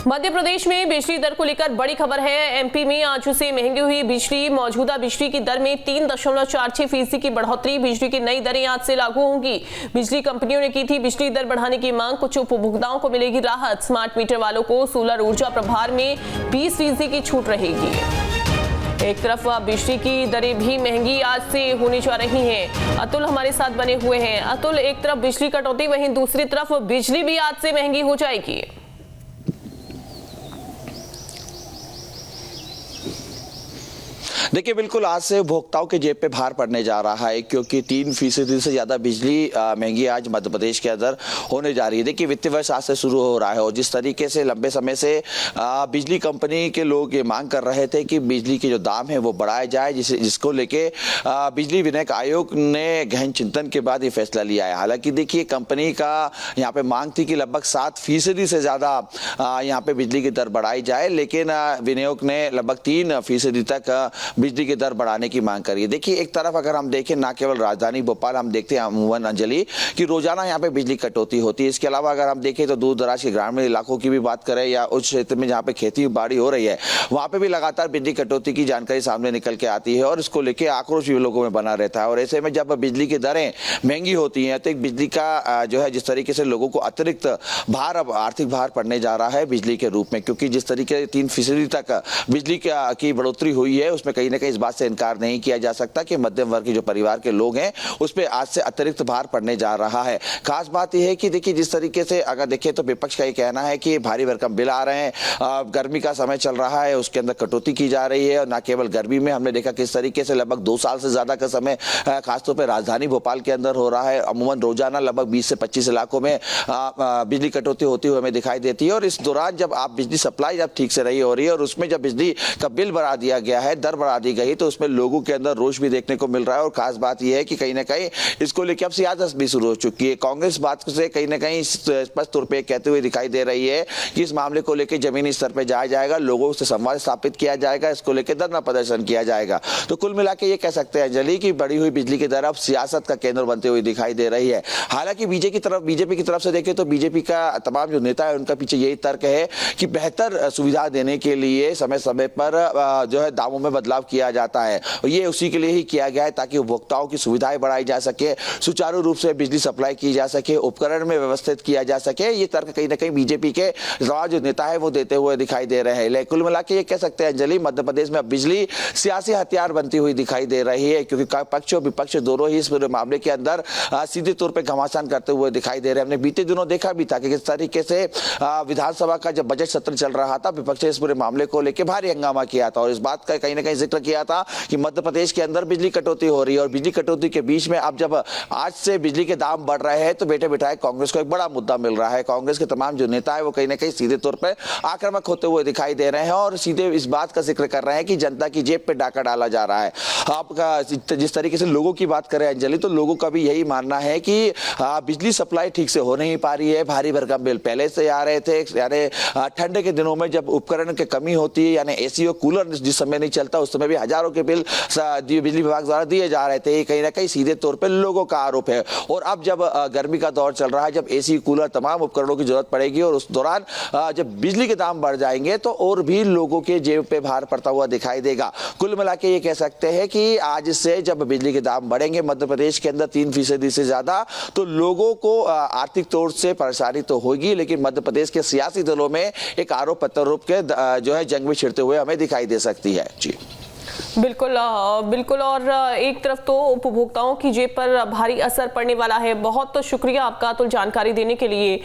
मध्य प्रदेश में बिजली दर को लेकर बड़ी खबर है। एमपी में आज से महंगी हुई बिजली। मौजूदा बिजली की दर में 3.46% की बढ़ोतरी। बिजली की नई दरें आज से लागू होंगी। बिजली कंपनियों ने की थी बिजली दर बढ़ाने की मांग। कुछ उपभोक्ताओं को मिलेगी राहत। स्मार्ट मीटर वालों को सोलर ऊर्जा प्रभार में 20% की छूट रहेगी। एक तरफ बिजली की दरें भी महंगी आज से होने जा रही हैं। अतुल हमारे साथ बने हुए हैं। अतुल, एक तरफ बिजली कटौती, वहीं दूसरी तरफ बिजली भी आज से महंगी हो जाएगी। देखिए, बिल्कुल आज से उपभोक्ताओं के जेब पे भार पड़ने जा रहा है, क्योंकि 3% से ज़्यादा बिजली महंगी आज मध्य प्रदेश के अंदर होने जा रही है। देखिए, वित्तीय वर्ष आज से शुरू हो रहा है और जिस तरीके से लंबे समय से बिजली कंपनी के लोग ये मांग कर रहे थे कि बिजली के जो दाम है वो बढ़ाए जाए, जिसको लेके बिजली विनियामक आयोग ने गहन चिंतन के बाद ये फैसला लिया है। हालांकि देखिए, कंपनी का यहाँ पे मांग थी कि लगभग 7% से ज़्यादा यहाँ पे बिजली की दर बढ़ाई जाए, लेकिन विनियोग ने लगभग 3% तक बिजली की दर बढ़ाने की मांग करी है। देखिए, एक तरफ अगर हम देखें, ना केवल राजधानी भोपाल, हम देखते हैं अमूमन अंजलि कि रोजाना यहाँ पे बिजली कटौती होती है। इसके अलावा अगर हम देखें तो दूर दराज के ग्रामीण इलाकों की भी बात करें या उस क्षेत्र में जहाँ पे खेती बाड़ी हो रही है, वहाँ पे भी लगातार बिजली कटौती की जानकारी सामने निकल के आती है और इसको लेकर आक्रोश भी लोगों में बना रहता है। और ऐसे में जब बिजली की दरें महंगी होती हैं तो एक बिजली का जो है, जिस तरीके से लोगों को अतिरिक्त भार, अब आर्थिक भार पड़ने जा रहा है बिजली के रूप में, क्योंकि जिस तरीके से 3% तक बिजली की बढ़ोतरी हुई है, उसमें कहीं ना कहीं इस बात से इनकार नहीं किया जा सकता कि मध्यम वर्ग के जो परिवार के लोग हैं उस पर आज से अतिरिक्त भार पड़ने जा रहा है। खास बात यह है कि देखिए, जिस तरीके से अगर देखें तो विपक्ष का ये कहना है कि भारी भरकम बिल आ रहे हैं, गर्मी का समय चल रहा है, उसके अंदर कटौती की जा रही है। और न केवल गर्मी में हमने देखा किस तरीके से लगभग 2 साल से ज्यादा का समय खासतौर पर राजधानी भोपाल के अंदर हो रहा है। अमूमन रोजाना लगभग 20 से 25 इलाकों में बिजली कटौती होती हुई हमें दिखाई देती है। और इस दौरान जब आप बिजली सप्लाई जब ठीक से नहीं हो रही है और उसमें जब बिजली का बिल बढ़ा दिया गया है, दर बढ़ा दी गई, तो उसमें लोगों के अंदर रोष भी देखने को मिल रहा है। और खास बात यह है कि कहीं ना कहीं इसको लेकर अब सियासत भी शुरू हो चुकी है। कांग्रेस बात से कहीं ना कहीं स्पष्ट तौर पे कहते हुए दिखाई दे रही है कि इस मामले को लेकर जमीनी स्तर पर जाया जाएगा, लोगों से संवाद स्थापित किया जाएगा, इसको लेकर धरना प्रदर्शन किया जाएगा। तो कुल मिला के ये कह सकते हैं अंजलि की बढ़ी हुई बिजली की दर अब सियासत का केंद्र बनते हुए दिखाई दे रही है। हालांकि बीजेपी की तरफ से देखें तो बीजेपी का तमाम जो नेता है उनका पीछे यही तर्क है कि बेहतर सुविधा देने के लिए समय समय पर जो है दामों में बदलाव किया जाता है। ये उसी के लिए ही किया गया है ताकि उपभोक्ताओं की सुविधाएं बढ़ाई जा सके, सुचारू रूप से बिजली सप्लाई की जा सके, उपकरण में व्यवस्थित किया जा सके। ये तर्क कहीं ना कहीं बीजेपी के जो नेता है वो देते हुए दिखाई दे रहे हैं। लेकिन कुल मिला के ये कह सकते हैं अंजलि, मध्य प्रदेश में अब बिजली सियासी हथियार बनती हुई दिखाई दे रही है, क्योंकि पक्ष और विपक्ष दोनों ही इस पूरे मामले के अंदर सीधे तौर पर घमासान करते हुए दिखाई दे रहे हैं। हमने बीते दिनों देखा भी था कि किस तरीके से विधानसभा का जब बजट सत्र चल रहा था, विपक्ष ने इस पूरे मामले को लेकर भारी हंगामा किया था और इस बात का कहीं ना कहीं जिक्र किया था कि मध्य प्रदेश के अंदर बिजली कटौती हो रही है। और बिजली कटौती के बीच में अब जब आज से बिजली के दाम बढ़ रहे हैं तो बैठे बिठाए कांग्रेस को एक बड़ा मुद्दा मिल रहा है। कांग्रेस के तमाम जो नेता है वो कहीं ना कहीं सीधे तौर पर आक्रामक होते हुए दिखाई दे रहे हैं और सीधे इस बात का जिक्र कर रहे हैं कि जनता की जेब पे डाका डाला जा रहा है। आपका जिस तरीके से लोगों की बात करें अंजलि, तो लोगों का भी यही मानना है कि बिजली सप्लाई ठीक से हो नहीं पा रही है, भारी भरकम बिल पहले से आ रहे थे। यानी ठंड के दिनों में जब उपकरण की कमी होती है, यानी एसी और कूलर जिस समय नहीं चलता उस समय भी हजारों के बिल बिजली विभाग द्वारा दिए जा रहे थे। कहीं ना कहीं सीधे तौर पे लोगों का आरोप है। और अब जब गर्मी का दौर चल रहा है, जब एसी कूलर तमाम उपकरणों की जरूरत पड़ेगी और उस दौरान जब बिजली के दाम बढ़ जाएंगे तो और भी लोगों के जेब पे भार पड़ता हुआ दिखाई देगा। कुल मिला के ये कह सकते हैं कि आज से जब बिजली के दाम बढ़ेंगे मध्य प्रदेश के अंदर 3% से ज्यादा, तो लोगों को आर्थिक तौर से परेशानी तो होगी, लेकिन मध्य प्रदेश के सियासी दलों में एक आरोप पत्र रूप के जो है जंग में छिड़ते हुए हमें दिखाई दे सकती है। जी बिल्कुल बिल्कुल। और एक तरफ तो उपभोक्ताओं की जेब पर भारी असर पड़ने वाला है। बहुत शुक्रिया आपका अतुल जानकारी देने के लिए।